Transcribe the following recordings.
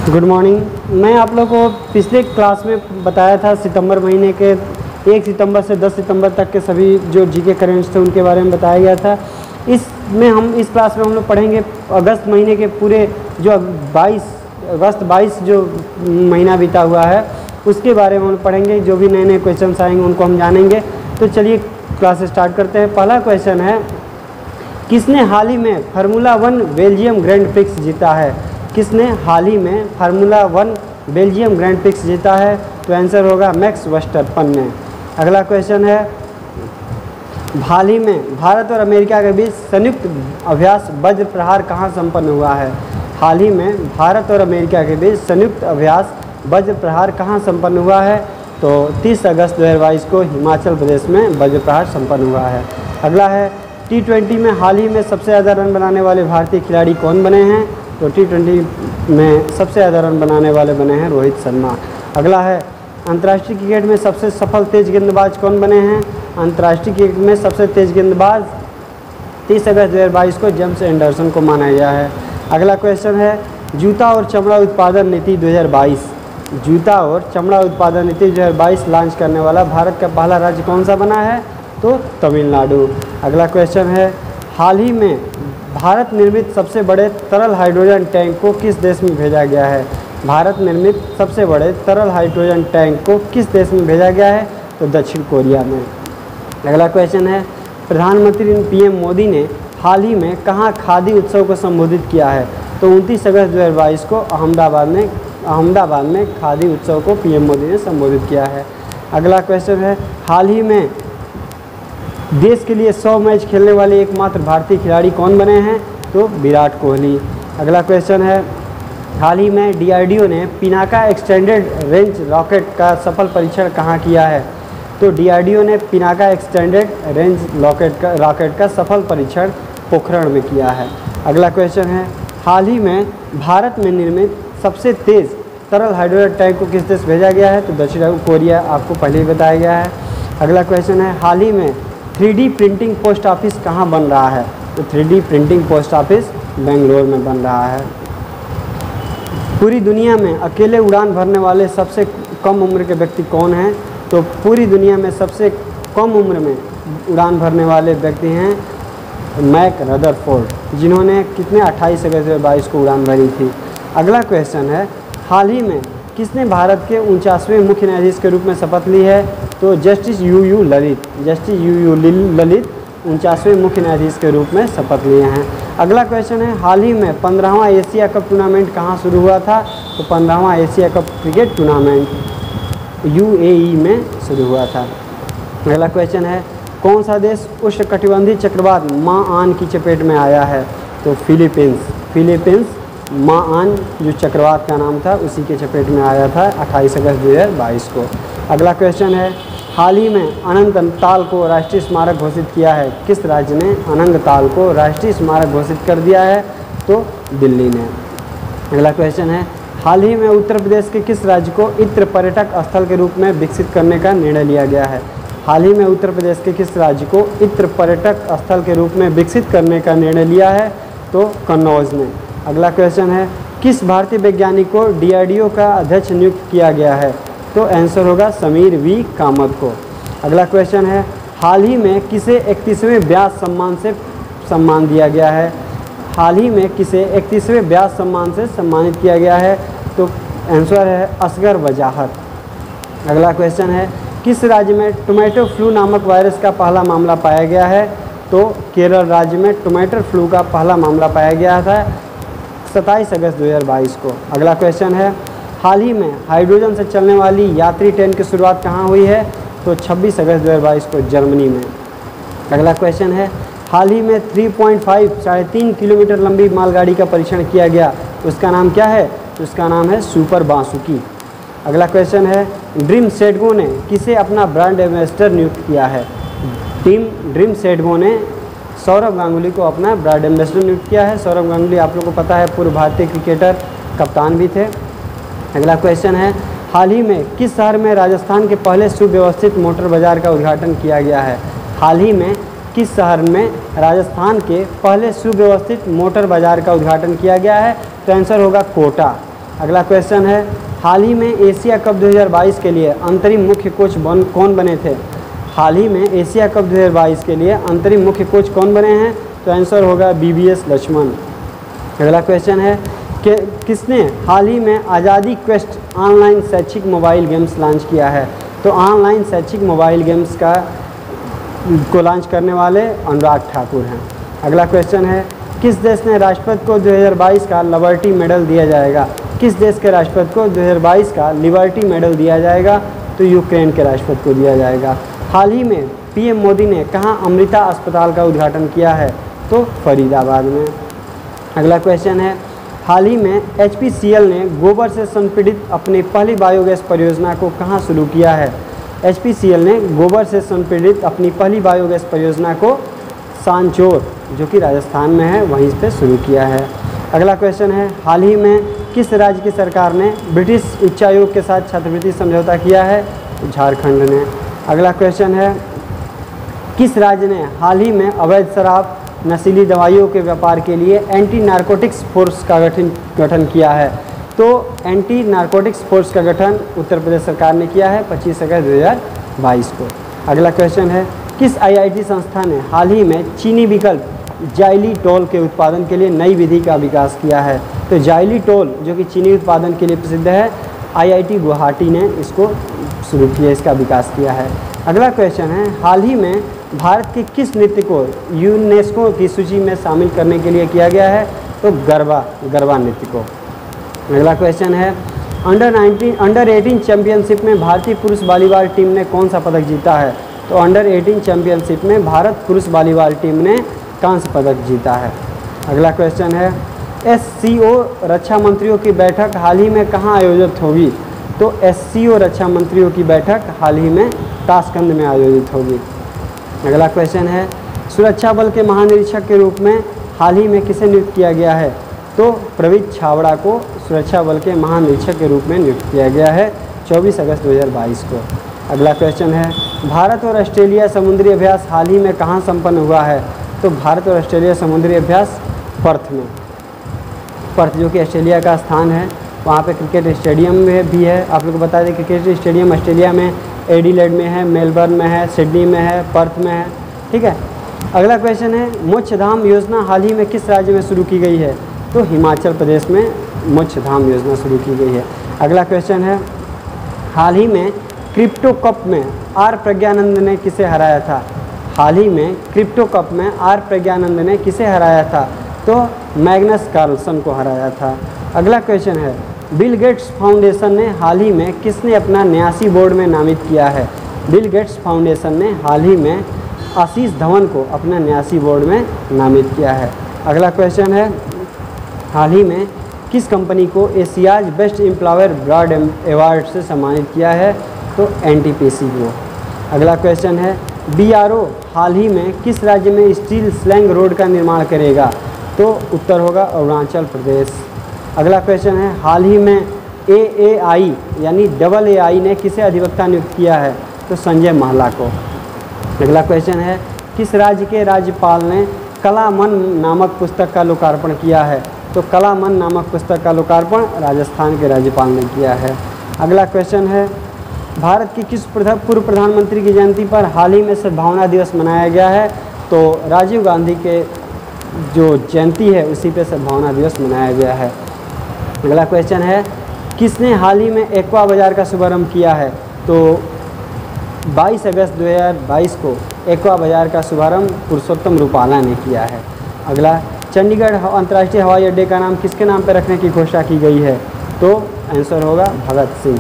Good morning. मैं आप लोगों को पिछले क्लास में बताया था सितंबर महीने के 1 सितंबर से 10 सितंबर तक के सभी जो जीके करेंट्स थे उनके बारे में बताया गया था। इस क्लास में हम लोग पढ़ेंगे अगस्त महीने के पूरे जो अगस्त 22 जो महीना बीता हुआ है उसके बारे में हम पढ़ेंगे। जो भी नए नए क्वेश्चन आएंगे उनको हम जानेंगे। तो चलिए क्लास स्टार्ट करते हैं। पहला क्वेश्चन है, किसने हाल ही में फार्मूला 1 बेल्जियम ग्रैंड प्रिक्स जीता है? किसने हाल ही में फार्मूला 1 बेल्जियम ग्रैंड प्रिक्स जीता है? तो आंसर होगा मैक्स वर्स्टैपेन ने। अगला क्वेश्चन है, हाल ही में भारत और अमेरिका के बीच संयुक्त अभ्यास वज्र प्रहार कहाँ संपन्न हुआ है? हाल ही में भारत और अमेरिका के बीच संयुक्त अभ्यास वज्र प्रहार कहाँ संपन्न हुआ है? तो 30 अगस्त 2022 को हिमाचल प्रदेश में वज्र प्रहार संपन्न हुआ है। अगला है, T20 में हाल ही में सबसे ज़्यादा रन बनाने वाले भारतीय खिलाड़ी कौन बने हैं? तो T20 में सबसे ज़्यादा रन बनाने वाले बने हैं रोहित शर्मा। अगला है, अंतर्राष्ट्रीय क्रिकेट में सबसे सफल तेज गेंदबाज कौन बने हैं? अंतर्राष्ट्रीय क्रिकेट में सबसे तेज गेंदबाज 30 अगस्त 2022 को जेम्स एंडरसन को माना गया है। अगला क्वेश्चन है, जूता और चमड़ा उत्पादन नीति 2022, जूता और चमड़ा उत्पादन नीति 2022 लॉन्च करने वाला भारत का पहला राज्य कौन सा बना है? तो तमिलनाडु। अगला क्वेश्चन है, हाल ही में भारत निर्मित सबसे बड़े तरल हाइड्रोजन टैंक को किस देश में भेजा गया है? भारत निर्मित सबसे बड़े तरल हाइड्रोजन टैंक को किस देश में भेजा गया है? तो दक्षिण कोरिया में। अगला क्वेश्चन है, प्रधानमंत्री पीएम मोदी ने हाल ही में कहाँ खादी उत्सव को संबोधित किया है? तो 29 अगस्त 2022 को अहमदाबाद में खादी उत्सव को पीएम मोदी ने संबोधित किया है। अगला क्वेश्चन है, हाल ही में देश के लिए 100 मैच खेलने वाले एकमात्र भारतीय खिलाड़ी कौन बने हैं? तो विराट कोहली। अगला क्वेश्चन है, हाल ही में DRDO ने पिनाका एक्सटेंडेड रेंज रॉकेट का सफल परीक्षण कहाँ किया है? तो DRDO ने पिनाका एक्सटेंडेड रेंज रॉकेट का सफल परीक्षण पोखरण में किया है। अगला क्वेश्चन है, हाल ही में भारत में निर्मित सबसे तेज़ तरल हाइड्रोजन टैंक को किस देश भेजा गया है? तो दक्षिण कोरिया, आपको पहले ही बताया गया है। अगला क्वेश्चन है, हाल ही में 3D प्रिंटिंग पोस्ट ऑफिस कहाँ बन रहा है? तो 3D printing post office Bangalore में बन रहा है। पूरी दुनिया में अकेले उड़ान भरने वाले सबसे कम उम्र के व्यक्ति कौन हैं? तो पूरी दुनिया में सबसे कम उम्र में उड़ान भरने वाले व्यक्ति हैं मैक रदरफोर्ड, जिन्होंने कितने 28 अगस्त 2022 को उड़ान भरी थी। अगला क्वेश्चन है, हाल ही में किसने भारत के 49वें मुख्य न्यायाधीश के रूप में शपथ ली है? तो जस्टिस यू ललित 49वें मुख्य न्यायाधीश के रूप में शपथ लिए हैं। अगला क्वेश्चन है, हाल ही में 15वां एशिया कप टूर्नामेंट कहाँ शुरू हुआ था? तो 15वां Asia cup cricket tournament UAE में शुरू हुआ था। अगला क्वेश्चन है, कौन सा देश उष्णकटिबंधीय चक्रवात माआन की चपेट में आया है? तो फिलीपींस माआन जो चक्रवात का नाम था उसी के चपेट में आया था 28 अगस्त 2022 को। अगला क्वेश्चन है, हाल ही में अनंत ताल को राष्ट्रीय स्मारक घोषित किया है? किस राज्य ने अनंत ताल को राष्ट्रीय स्मारक घोषित कर दिया है? तो दिल्ली ने। अगला क्वेश्चन है, हाल ही में उत्तर प्रदेश के किस राज्य को इत्र पर्यटक स्थल के रूप में विकसित करने का निर्णय लिया गया है? हाल ही में उत्तर प्रदेश के किस राज्य को इत्र पर्यटक स्थल के रूप में विकसित करने का निर्णय लिया है? तो कन्नौज ने। अगला क्वेश्चन है, किस भारतीय वैज्ञानिक को DRDO का अध्यक्ष नियुक्त किया गया है? तो आंसर होगा समीर V कामत को। अगला क्वेश्चन है, हाल ही में किसे 31वें व्यास सम्मान से सम्मान दिया गया है? हाल ही में किसे 31वें व्यास सम्मान से सम्मानित किया गया है? तो आंसर है असगर वजाहत। अगला क्वेश्चन है, किस राज्य में टोमेटो फ्लू नामक वायरस का पहला मामला पाया गया है? तो केरल राज्य में टोमेटो फ्लू का पहला मामला पाया गया था 27 अगस्त 2022 को। अगला क्वेश्चन है, हाल ही में हाइड्रोजन से चलने वाली यात्री ट्रेन की शुरुआत कहाँ हुई है? तो 26 अगस्त 2022 को जर्मनी में। अगला क्वेश्चन है, हाल ही में 3.5 किलोमीटर लंबी मालगाड़ी का परीक्षण किया गया, उसका नाम क्या है? उसका नाम है सुपर बांसुकी। अगला क्वेश्चन है, ड्रीम सेडगो ने किसे अपना ब्रांड एम्बेसडर नियुक्त किया है? ड्रीम सेडगो ने सौरव गांगुली को अपना ब्रांड एम्बेसडर नियुक्त किया है। सौरव गांगुली आप लोगों को पता है पूर्व भारतीय क्रिकेटर, कप्तान भी थे। अगला क्वेश्चन है, हाल ही में किस शहर में राजस्थान के पहले सुव्यवस्थित मोटर बाज़ार का उद्घाटन किया गया है? हाल ही में किस शहर में राजस्थान के पहले सुव्यवस्थित मोटर बाज़ार का उद्घाटन किया गया है? तो आंसर होगा कोटा। अगला क्वेश्चन है, हाल ही में एशिया कप 2022 के लिए अंतरिम मुख्य कोच कौन बने थे? हाल ही में एशिया कप 2022 के लिए अंतरिम मुख्य कोच कौन बने हैं? तो आंसर होगा BVS लक्ष्मण। अगला क्वेश्चन है कि किसने हाल ही में आज़ादी क्वेस्ट ऑनलाइन शैक्षिक मोबाइल गेम्स लॉन्च किया है? तो ऑनलाइन शैक्षिक मोबाइल गेम्स को लॉन्च करने वाले अनुराग ठाकुर हैं। अगला क्वेश्चन है, किस देश ने राष्ट्रपति को 2022 का लिबर्टी मेडल दिया जाएगा? किस देश के राष्ट्रपति को 2022 का लिबर्टी मेडल दिया जाएगा? तो यूक्रेन के राष्ट्रपति को दिया जाएगा। हाल ही में PM मोदी ने कहाँ अमृता अस्पताल का उद्घाटन किया है? तो फरीदाबाद में। अगला क्वेश्चन है, हाल ही में HPCL ने गोबर से संपीड़ित अपनी पहली बायोगैस परियोजना को कहाँ शुरू किया है? HPCL ने गोबर से संपीड़ित अपनी पहली बायोगैस परियोजना को सांचौर, जो कि राजस्थान में है, वहीं पे शुरू किया है। अगला क्वेश्चन है, हाल ही में किस राज्य की सरकार ने ब्रिटिश उच्चायोग के साथ छात्रवृत्ति समझौता किया है? झारखंड ने। अगला क्वेश्चन है, किस राज्य ने हाल ही में अवैध शराब, नशीली दवाइयों के व्यापार के लिए एंटी नारकोटिक्स फोर्स का गठन किया है? तो एंटी नारकोटिक्स फोर्स का गठन उत्तर प्रदेश सरकार ने किया है 25 अगस्त 2022 को। अगला क्वेश्चन है, किस IIT संस्था ने हाल ही में चीनी विकल्प जाइलीटोल के उत्पादन के लिए नई विधि का विकास किया है? तो जाइलीटोल, जो कि चीनी उत्पादन के लिए प्रसिद्ध है, IIT गुवाहाटी ने इसको शुरू किया, इसका विकास किया है। अगला क्वेश्चन है, हाल ही में भारत के किस नृत्य को यूनेस्को की सूची में शामिल करने के लिए किया गया है? तो गरबा नृत्य को। अगला क्वेश्चन है, अंडर 18 चैंपियनशिप में भारतीय पुरुष वॉलीबॉल टीम ने कौन सा पदक जीता है? तो अंडर 18 चैंपियनशिप में भारत पुरुष वॉलीबॉल टीम ने कांस्य पदक जीता है। अगला क्वेश्चन है, SCO रक्षा मंत्रियों की बैठक हाल ही में कहाँ आयोजित होगी? तो SCO रक्षा मंत्रियों की बैठक हाल ही में ताशकंद में आयोजित होगी। अगला क्वेश्चन है, सुरक्षा बल के महानिरीक्षक के रूप में हाल ही में किसे नियुक्त किया गया है? तो प्रवीत छाबड़ा को सुरक्षा बल के महानिरीक्षक के रूप में नियुक्त किया गया है 24 अगस्त 2022 को। अगला क्वेश्चन है, भारत और ऑस्ट्रेलिया समुद्री अभ्यास हाल ही में कहाँ संपन्न हुआ है? तो भारत और ऑस्ट्रेलिया समुद्री अभ्यास पर्थ में। पर्थ जो कि ऑस्ट्रेलिया का स्थान है, वहाँ पे क्रिकेट स्टेडियम में भी है। आप लोग को बता दें, क्रिकेट स्टेडियम ऑस्ट्रेलिया में एडिलेड में है, मेलबर्न में है, सिडनी में है, पर्थ में है। ठीक है। अगला क्वेश्चन है, मोक्षधाम योजना हाल ही में किस राज्य में शुरू की गई है? तो हिमाचल प्रदेश में मोक्षधाम योजना शुरू की गई है। अगला क्वेश्चन है, हाल ही में क्रिप्टो कप में आर प्रज्ञानंद ने किसे हराया था? हाल ही में क्रिप्टो कप में आर प्रज्ञानंद ने किसे हराया था? तो मैग्नस कार्लसन को हराया था। अगला क्वेश्चन है, बिल गेट्स फाउंडेशन ने हाल ही में किसने अपना 89 बोर्ड में नामित किया है? बिल गेट्स फाउंडेशन ने हाल ही में आशीष धवन को अपना 89 बोर्ड में नामित किया है। अगला क्वेश्चन है, हाल ही में किस कंपनी को Asia's best employer brand award से सम्मानित किया है? तो NTPC को। अगला क्वेश्चन है, BRO हाल ही में किस राज्य में स्टील स्लैंग रोड का निर्माण करेगा? तो उत्तर होगा अरुणाचल प्रदेश। अगला क्वेश्चन है, हाल ही में AAI यानी AAI ने किसे अधिवक्ता नियुक्त किया है? तो संजय महला को। अगला क्वेश्चन है, किस राज्य के राज्यपाल ने कलामन नामक पुस्तक का लोकार्पण किया है? तो कलामन नामक पुस्तक का लोकार्पण राजस्थान के राज्यपाल ने किया है। अगला क्वेश्चन है, भारत की किस पूर्व प्रधानमंत्री की जयंती पर हाल ही में सद्भावना दिवस मनाया गया है? तो राजीव गांधी के जो जयंती है उसी पे सद्भावना दिवस मनाया गया है। अगला क्वेश्चन है, किसने हाल ही में एक्वा बाज़ार का शुभारंभ किया है? तो 22 अगस्त 2022 को एक्वा बाज़ार का शुभारंभ पुरुषोत्तम रूपाला ने किया है। अगला, चंडीगढ़ अंतर्राष्ट्रीय हवाई अड्डे का नाम किसके नाम पर रखने की घोषणा की गई है? तो आंसर होगा भगत सिंह।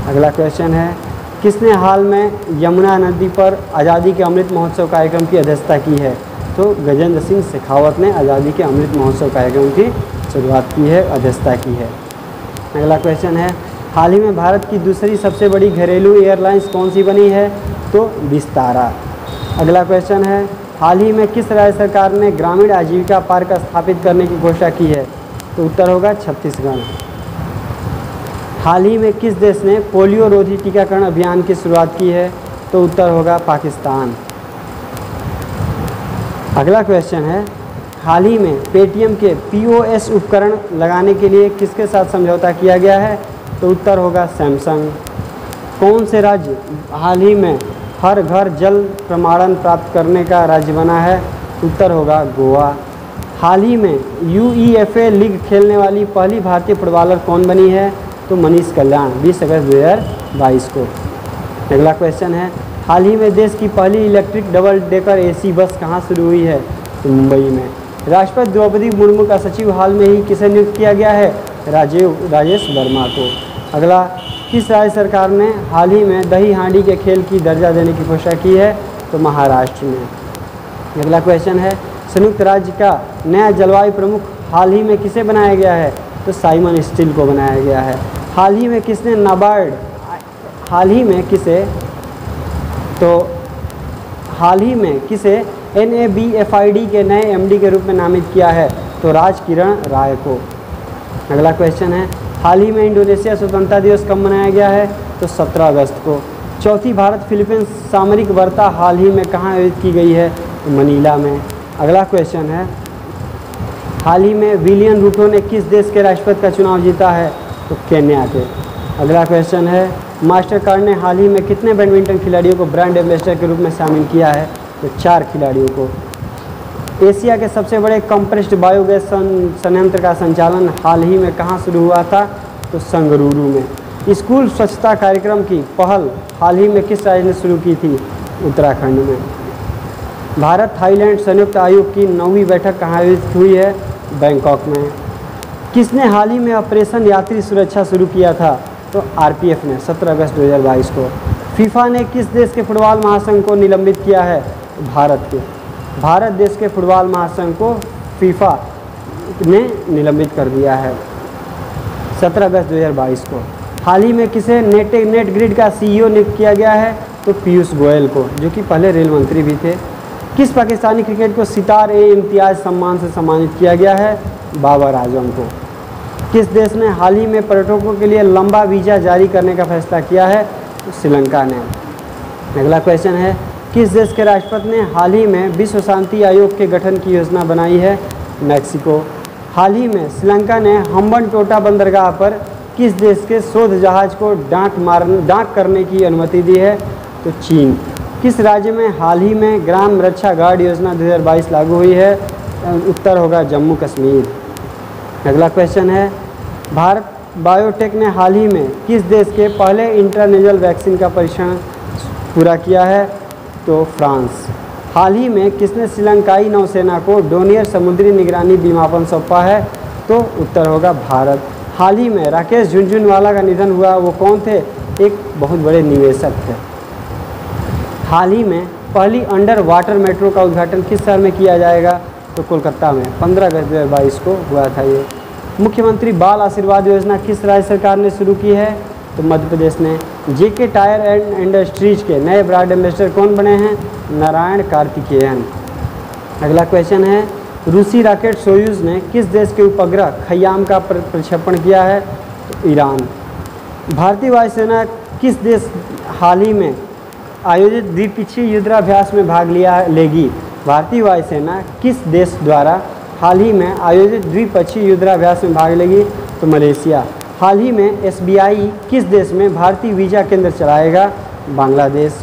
अगला क्वेश्चन है, किसने हाल में यमुना नदी पर आज़ादी के अमृत महोत्सव कार्यक्रम की अध्यक्षता की है? तो गजेंद्र सिंह शेखावत ने आज़ादी के अमृत महोत्सव कार्यक्रम की शुरुआत की है, अध्यक्षता की है। अगला क्वेश्चन है, हाल ही में भारत की दूसरी सबसे बड़ी घरेलू एयरलाइंस कौन सी बनी है? तो विस्तारा। अगला क्वेश्चन है, हाल ही में किस राज्य सरकार ने ग्रामीण आजीविका पार्क स्थापित करने की घोषणा की है? तो उत्तर होगा छत्तीसगढ़। हाल ही में किस देश ने पोलियो रोधी टीकाकरण अभियान की शुरुआत की है? तो उत्तर होगा पाकिस्तान। अगला क्वेश्चन है, हाल ही में पेटीएम के POS उपकरण लगाने के लिए किसके साथ समझौता किया गया है? तो उत्तर होगा सैमसंग। कौन से राज्य हाल ही में हर घर जल प्रमाणन प्राप्त करने का राज्य बना है? उत्तर होगा गोवा। हाल ही में UEFA लीग खेलने वाली पहली भारतीय फुटबॉलर कौन बनी है? तो मनीष कल्याण, 20 अगस्त 2022 को। अगला क्वेश्चन है, हाल ही में देश की पहली इलेक्ट्रिक डबल डेकर AC बस कहाँ शुरू हुई है? तो मुंबई में। राष्ट्रपति द्रौपदी मुर्मू का सचिव हाल में ही किसे नियुक्त किया गया है? राजेश वर्मा को। अगला, किस राज्य सरकार ने हाल ही में दही हांडी के खेल की दर्जा देने की घोषणा की है? तो महाराष्ट्र में। अगला क्वेश्चन है, संयुक्त राज्य का नया जलवायु प्रमुख हाल ही में किसे बनाया गया है? तो साइमन स्टील को बनाया गया है। हाल ही में किसने नाबार्ड हाल ही में किसे NABFID के नए MD के रूप में नामित किया है? तो राजकिरण राय को। अगला क्वेश्चन है, हाल ही में इंडोनेशिया स्वतंत्रता दिवस कब मनाया गया है? तो 17 अगस्त को। चौथी भारत फिलीपींस सामरिक वार्ता हाल ही में कहाँ आयोजित की गई है? तो मनीला में। अगला क्वेश्चन है, हाल ही में विलियम रूटो ने किस देश के राष्ट्रपति का चुनाव जीता है? तो केन्या के। अगला क्वेश्चन है, मास्टर कार्ड ने हाल ही में कितने बैडमिंटन खिलाड़ियों को ब्रांड एम्बेसडर के रूप में शामिल किया है? तो 4 खिलाड़ियों को। एशिया के सबसे बड़े कंप्रेस्ड बायोगैस संयंत्र का संचालन हाल ही में कहाँ शुरू हुआ था? तो संगरूरू में। स्कूल स्वच्छता कार्यक्रम की पहल हाल ही में किस राज्य ने शुरू की थी? उत्तराखंड में। भारत थाईलैंड संयुक्त आयोग की 9वीं बैठक कहाँ आयोजित हुई है? बैंकॉक में। किसने हाल ही में ऑपरेशन यात्री सुरक्षा शुरू किया था? तो RPF ने 17 अगस्त 2022 को। फीफा ने किस देश के फुटबॉल महासंघ को निलंबित किया है? भारत के। भारत देश के फुटबॉल महासंघ को फीफा ने निलंबित कर दिया है 17 अगस्त 2022 को। हाल ही में किसे नेट ग्रिड का CEO नियुक्त किया गया है? तो पीयूष गोयल को, जो कि पहले रेल मंत्री भी थे। किस पाकिस्तानी क्रिकेट को सितार-ए-इम्तियाज सम्मान से सम्मानित किया गया है? बाबर आजम को। किस देश ने हाल ही में पर्यटकों के लिए लंबा वीज़ा जारी करने का फैसला किया है? तो श्रीलंका ने। अगला क्वेश्चन है, किस देश के राष्ट्रपति ने हाल ही में विश्व शांति आयोग के गठन की योजना बनाई है? मैक्सिको। हाल ही में श्रीलंका ने हम्बनटोटा बंदरगाह पर किस देश के शोध जहाज को डाक करने की अनुमति दी है? तो चीन। किस राज्य में हाल ही में ग्राम रक्षा गार्ड योजना 2022 लागू हुई है? उत्तर होगा जम्मू कश्मीर। अगला क्वेश्चन है, भारत बायोटेक ने हाल ही में किस देश के पहले इंट्रानेजल वैक्सीन का परीक्षण पूरा किया है? तो फ्रांस। हाल ही में किसने श्रीलंकाई नौसेना को डोनियर समुद्री निगरानी विमापन सौंपा है? तो उत्तर होगा भारत। हाल ही में राकेश झुनझुनवाला का निधन हुआ, वो कौन थे? एक बहुत बड़े निवेशक थे। हाल ही में पहली अंडर वाटर मेट्रो का उद्घाटन किस शहर में किया जाएगा? तो कोलकाता में 15 अगस्त 2022 को हुआ था ये। मुख्यमंत्री बाल आशीर्वाद योजना किस राज्य सरकार ने शुरू की है? तो मध्य प्रदेश ने। JK टायर एंड इंडस्ट्रीज के नए ब्रांड एम्बेसडर कौन बने हैं? नारायण कार्तिकेयन। अगला क्वेश्चन है, रूसी रॉकेट सोयूज ने किस देश के उपग्रह खयाम का प्रक्षेपण किया है? तो ईरान। भारतीय वायुसेना किस देश हाल ही में आयोजित द्विपक्षीय युद्धाभ्यास में भाग लेगी? भारतीय वायुसेना किस देश द्वारा हाल ही में आयोजित द्विपक्षीय युद्धाभ्यास में भाग लेगी? तो मलेशिया। हाल ही में SBI किस देश में भारतीय वीज़ा केंद्र चलाएगा? बांग्लादेश।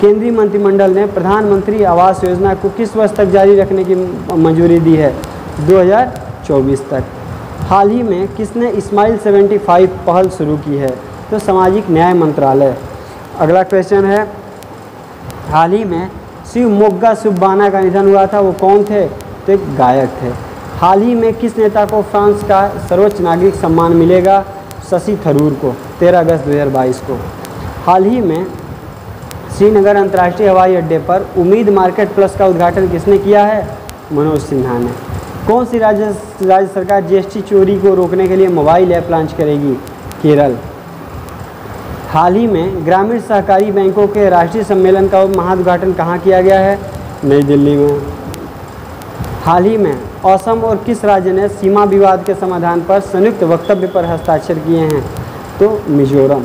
केंद्रीय मंत्रिमंडल ने प्रधानमंत्री आवास योजना को किस वर्ष तक जारी रखने की मंजूरी दी है? 2024 तक। हाल ही में किसने स्माइल 75 पहल शुरू की है? तो सामाजिक न्याय मंत्रालय। अगला क्वेश्चन है, हाल ही में शिव मोग्गा सुब्बाना का निधन हुआ था, वो कौन थे? तो एक गायक थे। हाल ही में किस नेता को फ्रांस का सर्वोच्च नागरिक सम्मान मिलेगा? शशि थरूर को, 13 अगस्त 2022 को। हाल ही में श्रीनगर अंतर्राष्ट्रीय हवाई अड्डे पर उम्मीद मार्केट प्लस का उद्घाटन किसने किया है? मनोज सिन्हा ने। कौन सी राज्य सरकार GST चोरी को रोकने के लिए मोबाइल ऐप लॉन्च करेगी? केरल। हाल ही में ग्रामीण सहकारी बैंकों के राष्ट्रीय सम्मेलन का महाउद्घाटन कहाँ किया गया है? नई दिल्ली में। हाल ही में असम और किस राज्य ने सीमा विवाद के समाधान पर संयुक्त वक्तव्य पर हस्ताक्षर किए हैं? तो मिजोरम।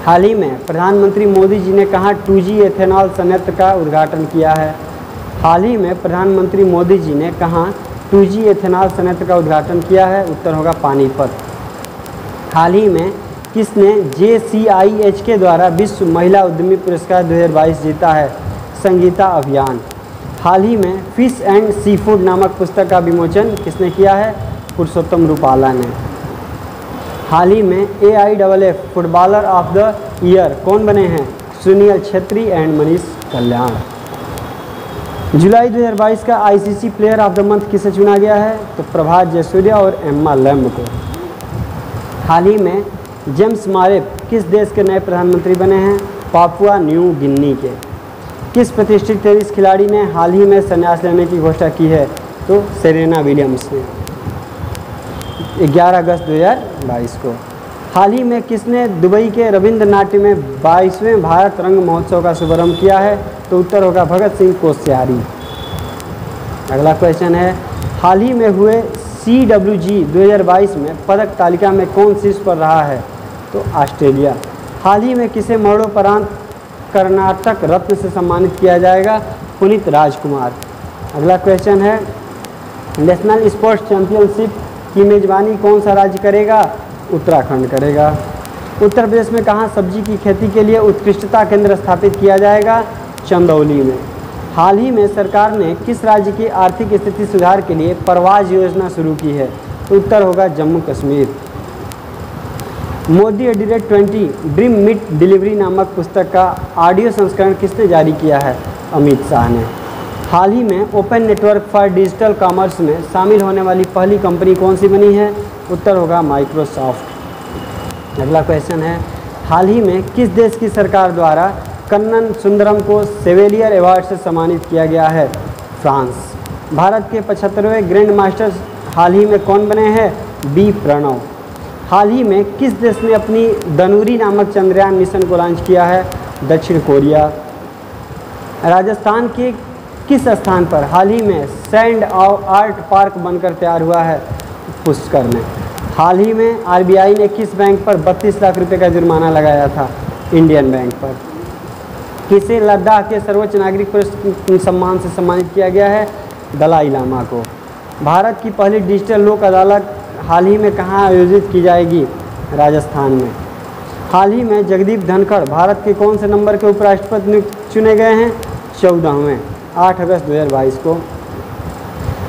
हाल ही में प्रधानमंत्री मोदी जी ने कहाँ 2G एथेनॉल संयंत्र का उद्घाटन किया है? हाल ही में प्रधानमंत्री मोदी जी ने कहाँ 2G एथेनॉल संयंत्र का उद्घाटन किया है? उत्तर होगा पानीपत। हाल ही में किसने JCIH के द्वारा विश्व महिला उद्यमी पुरस्कार 2022 जीता है? संगीता अभियान। हाल ही में फिश एंड सी फूड नामक पुस्तक का विमोचन किसने किया है? पुरुषोत्तम रूपाला ने। हाल ही में AIFF footballer of the year कौन बने हैं? सुनील छेत्री एंड मनीष कल्याण। जुलाई 2022 का ICC player of the month किसे चुना गया है? तो प्रभात जयसूर्या और एम्मा लैम्ब को। हाल ही में जेम्स मारेप किस देश के नए प्रधानमंत्री बने हैं? पापुआ न्यू गिनी के। किस प्रतिष्ठित टेनिस खिलाड़ी ने हाल ही में संन्यास लेने की घोषणा की है? तो सेरेना विलियम्स ने 11 अगस्त 2022 को। हाल ही में किसने दुबई के रविंद्र नाट्य में 22वें भारत रंग महोत्सव का शुभारंभ किया है? तो उत्तर होगा भगत सिंह कोश्यारी। अगला क्वेश्चन है, हाल ही में हुए CWG 2022 में पदक तालिका में कौन शीर्ष पर रहा है? तो ऑस्ट्रेलिया। हाल ही में किसे मरणोपरांत कर्नाटक रत्न से सम्मानित किया जाएगा? पुनीत राजकुमार। अगला क्वेश्चन है, नेशनल स्पोर्ट्स चैंपियनशिप की मेजबानी कौन सा राज्य करेगा? उत्तराखंड करेगा। उत्तर प्रदेश में कहाँ सब्जी की खेती के लिए उत्कृष्टता केंद्र स्थापित किया जाएगा? चंदौली में। हाल ही में सरकार ने किस राज्य की आर्थिक स्थिति सुधार के लिए परवाज योजना शुरू की है? तो उत्तर होगा Jammu Kashmir. Modi @20 dream meet delivery नामक पुस्तक का ऑडियो संस्करण किसने जारी किया है? अमित शाह ने। हाल ही में open network for digital commerce में शामिल होने वाली पहली कंपनी कौन सी बनी है? उत्तर होगा माइक्रोसॉफ्ट। अगला क्वेश्चन है, हाल ही में किस देश की सरकार द्वारा कन्नन सुंदरम को सेवेलियर अवार्ड से सम्मानित किया गया है? फ्रांस। भारत के 75वें ग्रैंड मास्टर्स हाल ही में कौन बने हैं? बी प्रणव। हाल ही में किस देश ने अपनी धनुरी नामक चंद्रयान मिशन को लॉन्च किया है? दक्षिण कोरिया। राजस्थान के किस स्थान पर हाल ही में सैंड आर्ट पार्क बनकर तैयार हुआ है? पुष्कर में। हाल ही में RBI ने किस बैंक पर 32 लाख रुपए का जुर्माना लगाया था? इंडियन बैंक पर। किसे लद्दाख के सर्वोच्च नागरिक पुरस्कार सम्मान से सम्मानित किया गया है? दलाई लामा को। भारत की पहली डिजिटल लोक अदालत हाल ही में कहाँ आयोजित की जाएगी? राजस्थान में। हाल ही में जगदीप धनखड़ भारत के कौन से नंबर के उपराष्ट्रपति चुने गए हैं? 14वें। 8 अगस्त 2022 को।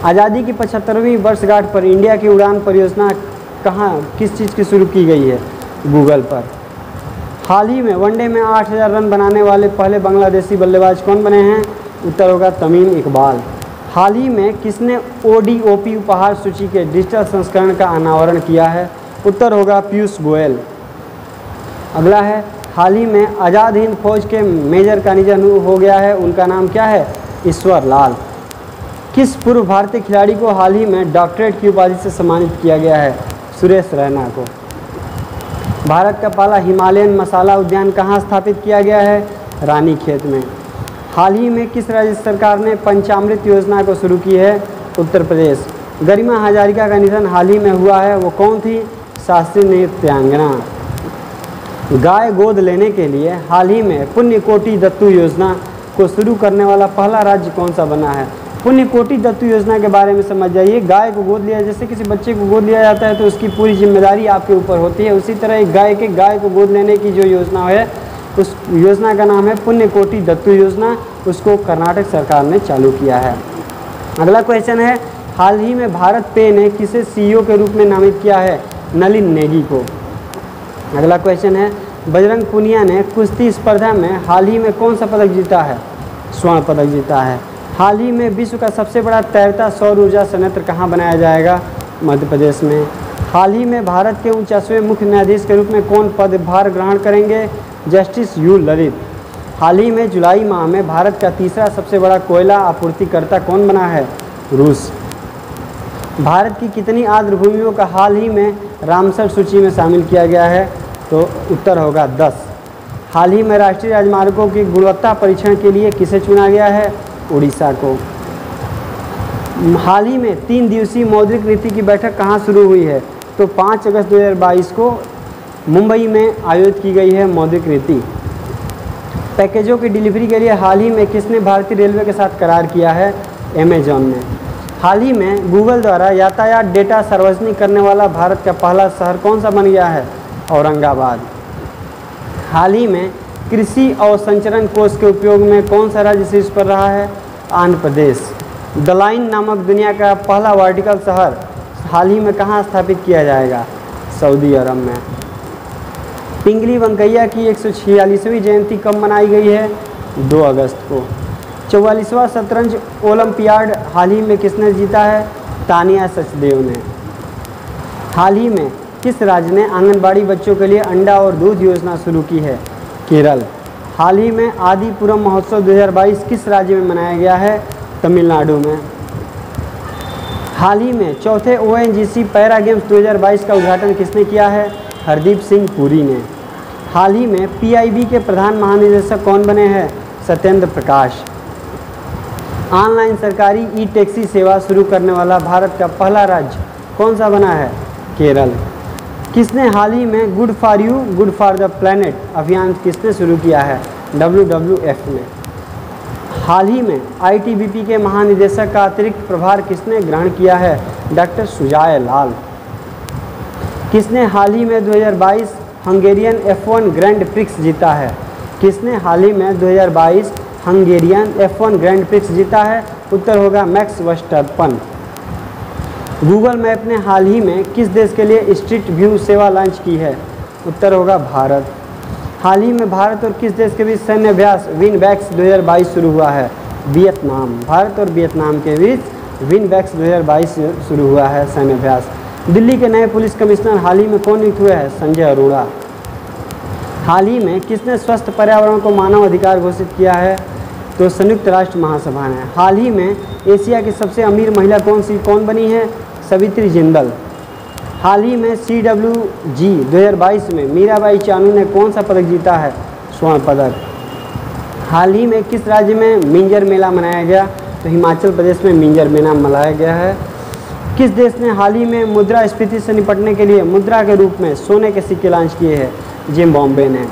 आज़ादी की 75वीं वर्षगांठ पर इंडिया की उड़ान परियोजना कहाँ किस चीज़ की शुरू की गई है? गूगल पर। हाल ही में वनडे में 8000 रन बनाने वाले पहले बांग्लादेशी बल्लेबाज कौन बने हैं? उत्तर होगा तमीम इकबाल। हाल ही में किसने ODOP उपहार सूची के डिजिटल संस्करण का अनावरण किया है? उत्तर होगा पीयूष गोयल। अगला है, हाल ही में आज़ाद हिंद फौज के मेजर का निधन हो गया है, उनका नाम क्या है? ईश्वर लाल। किस पूर्व भारतीय खिलाड़ी को हाल ही में डॉक्टरेट की उपाधि से सम्मानित किया गया है? सुरेश रैना को। भारत का पहला हिमालयन मसाला उद्यान कहाँ स्थापित किया गया है? रानीखेत में। हाल ही में किस राज्य सरकार ने पंचामृत योजना को शुरू की है? उत्तर प्रदेश। गरिमा हजारिका का निधन हाल ही में हुआ है, वो कौन थी? शास्त्रीय नृत्यांगना। गाय गोद लेने के लिए हाल ही में पुण्यकोटि दत्तू योजना को शुरू करने वाला पहला राज्य कौन सा बना है? पुण्यकोटि दत्तू योजना के बारे में समझ जाइए। गाय को गोद लिया, जैसे किसी बच्चे को गोद लिया जाता है तो उसकी पूरी जिम्मेदारी आपके ऊपर होती है, उसी तरह एक गाय को गोद लेने की जो योजना है उस योजना का नाम है पुण्यकोटि दत्तू योजना। उसको कर्नाटक सरकार ने चालू किया है। अगला क्वेश्चन है, हाल ही में भारत पे ने किसे CEO के रूप में नामित किया है? नलिन नेगी को। अगला क्वेश्चन है, बजरंग पुनिया ने कुश्ती स्पर्धा में हाल ही में कौन सा पदक जीता है? स्वर्ण पदक जीता है। हाल ही में विश्व का सबसे बड़ा तैरता सौर ऊर्जा संयंत्र कहाँ बनाया जाएगा? मध्य प्रदेश में। हाल ही में भारत के 49वें मुख्य न्यायाधीश के रूप में कौन पदभार ग्रहण करेंगे? Justice U Lalit. हाल ही में जुलाई माह में भारत का तीसरा सबसे बड़ा कोयला आपूर्तिकर्ता कौन बना है? रूस। भारत की कितनी आर्द्र भूमियों का हाल ही में रामसर सूची में शामिल किया गया है? तो उत्तर होगा 10। हाल ही में राष्ट्रीय राजमार्गों की गुणवत्ता परीक्षण के लिए किसे चुना गया है? उड़ीसा को। हाल ही में 3 दिवसीय मौद्रिक नीति की बैठक कहाँ शुरू हुई है? तो 5 अगस्त 2022 को मुंबई में आयोजित की गई है मौद्रिक नीति। पैकेजों की डिलीवरी के लिए हाल ही में किसने भारतीय रेलवे के साथ करार किया है? अमेजॉन ने। हाल ही में गूगल द्वारा यातायात डेटा सार्वजनिक करने वाला भारत का पहला शहर कौन सा बन गया है? औरंगाबाद। हाल ही में कृषि अवसंरचरण कोष के उपयोग में कौन सा राज्य शीर्ष पर रहा है? आंध्र प्रदेश। द लाइन नामक दुनिया का पहला वर्टिकल शहर हाल ही में कहाँ स्थापित किया जाएगा? सऊदी अरब में। पिंगली वेंकैया की 146वीं जयंती कब मनाई गई है? 2 अगस्त को। 44वां शतरंज ओलंपियाड हाल ही में किसने जीता है? तानिया सचदेव ने। हाल ही में किस राज्य ने आंगनबाड़ी बच्चों के लिए अंडा और दूध योजना शुरू की है? केरल। हाल ही में आदिपुरम महोत्सव 2022 किस राज्य में मनाया गया है? तमिलनाडु में। हाल ही में चौथे ONGC पैरा गेम्स 2022 का उद्घाटन किसने किया है? हरदीप सिंह पुरी ने। हाल ही में PIB के प्रधान महानिदेशक कौन बने हैं? सत्येंद्र प्रकाश। ऑनलाइन सरकारी ई-टैक्सी सेवा शुरू करने वाला भारत का पहला राज्य कौन सा बना है? केरल। किसने हाल ही में good for you good for the planet अभियान किसने शुरू किया है? WWF ने। हाल ही में ITBP के महानिदेशक का अतिरिक्त प्रभार किसने ग्रहण किया है? डॉक्टर सुजाय लाल। किसने हाल ही में 2022 हंगेरियन F1 ग्रैंड प्रिक्स जीता है? किसने हाल ही में 2022 हंगेरियन F1 ग्रैंड प्रिक्स जीता है? उत्तर होगा मैक्स वर्स्टैपेन। गूगल मैप ने हाल ही में किस देश के लिए स्ट्रीट व्यू सेवा लॉन्च की है? उत्तर होगा भारत। हाल ही में भारत और किस देश के बीच सैन्य अभ्यास विनबैक्स 2022 शुरू हुआ है? वियतनाम। भारत और वियतनाम के बीच विनबैक्स 2022 शुरू हुआ है सैन्य अभ्यास। दिल्ली के नए पुलिस कमिश्नर हाल ही में कौन नियुक्त हुए हैं? संजय अरोड़ा। हाल ही में किसने स्वस्थ पर्यावरण को मानव अधिकार घोषित किया है? तो संयुक्त राष्ट्र महासभा ने। हाल ही में एशिया की सबसे अमीर महिला कौन बनी है? सवित्री जिंदल। हाल ही में CWG 2022 में मीराबाई चानू ने कौन सा पदक जीता है? स्वर्ण पदक। हाल ही में किस राज्य में मिंजर मेला मनाया गया? तो हिमाचल प्रदेश में मिंजर मेला मनाया गया है। किस देश ने हाल ही में मुद्रास्फीति से निपटने के लिए मुद्रा के रूप में सोने के सिक्के लॉन्च किए हैं? जिम्बाब्वे ने।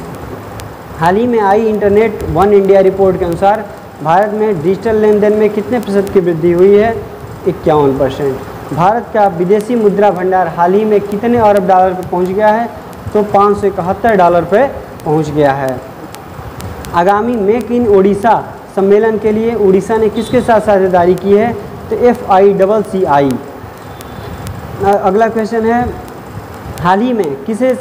हाल ही में आई इंटरनेट वन इंडिया रिपोर्ट के अनुसार भारत में डिजिटल लेन देन में कितने प्रतिशत की वृद्धि हुई है? 51%। भारत का विदेशी मुद्रा भंडार हाल ही में कितने अरब डॉलर पर पहुंच गया है? तो $571 पे पहुंच गया है। आगामी मेक इन ओडिशा सम्मेलन के लिए उड़ीसा ने किसके साथ साझेदारी की है? तो FICCI। अगला क्वेश्चन है, हाल ही में किसे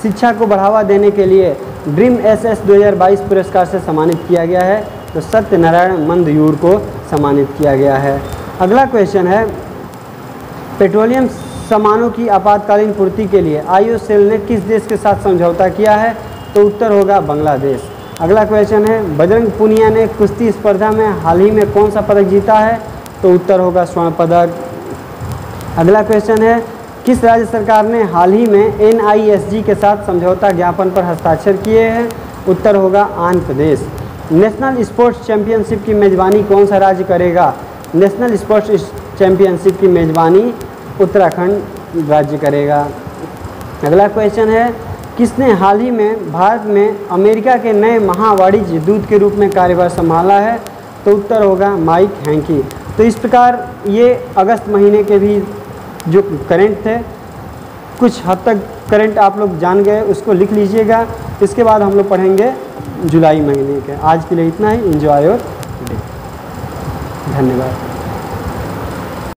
शिक्षा को बढ़ावा देने के लिए ड्रीम SS 2022 पुरस्कार से सम्मानित किया गया है? तो सत्यनारायण मंदयूर को सम्मानित किया गया है। अगला क्वेश्चन है, पेट्रोलियम सामानों की आपातकालीन पूर्ति के लिए IOCL ने किस देश के साथ समझौता किया है? तो उत्तर होगा बांग्लादेश। अगला क्वेश्चन है, बजरंग पुनिया ने कुश्ती स्पर्धा में हाल ही में कौन सा पदक जीता है? तो उत्तर होगा स्वर्ण पदक। अगला क्वेश्चन है, किस राज्य सरकार ने हाल ही में NISG के साथ समझौता ज्ञापन पर हस्ताक्षर किए हैं? उत्तर होगा Andhra Pradesh. National sports championship की मेज़बानी कौन सा राज्य करेगा? नेशनल स्पोर्ट्स चैंपियनशिप की मेज़बानी उत्तराखंड राज्य करेगा। अगला क्वेश्चन है, किसने हाल ही में भारत में अमेरिका के नए महावाणिज्य दूत के रूप में कार्यभार संभाला है? तो उत्तर होगा माइक हैंकी। तो इस प्रकार ये अगस्त महीने के भी जो करंट थे, कुछ हद तक करंट आप लोग जान गए, उसको लिख लीजिएगा। इसके बाद हम लोग पढ़ेंगे जुलाई महीने के। आज के लिए इतना ही। Enjoy your day. धन्यवाद।